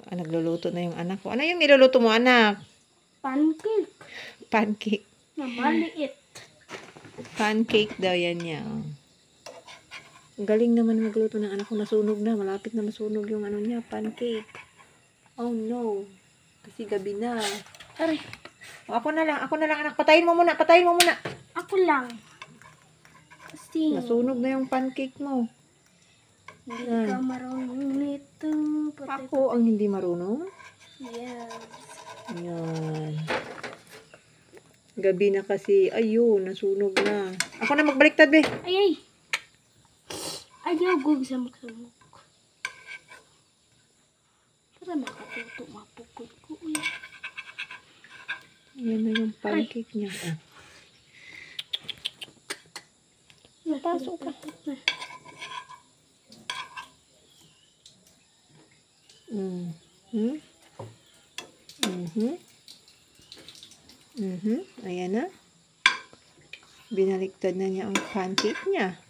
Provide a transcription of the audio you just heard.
Nagluluto na yung anak ko. Ano yung niluluto mo, anak? Pancake. Pancake. Na maliit. Pancake daw yan niya. Galing naman magluto ng anak ko. Nasunog na. Malapit na masunog yung ano niya. Pancake. Oh no. Kasi gabi na. Aray. Ako na lang anak. Patayin mo muna. Ako lang. Kasi Nasunog na yung pancake mo. hindi ka marunong nito. Ako ang hindi marunong. Yes. Ayan. Gabi na kasi. Ayun, nasunog na. Ako na magbaliktad, be. Ay. Ayaw gug sa magsamok. Para makatuto mapukod ko. Ayan na yung pancake niya. Napasok ka. Ayan na. Binaliktad na niya ang pancake niya.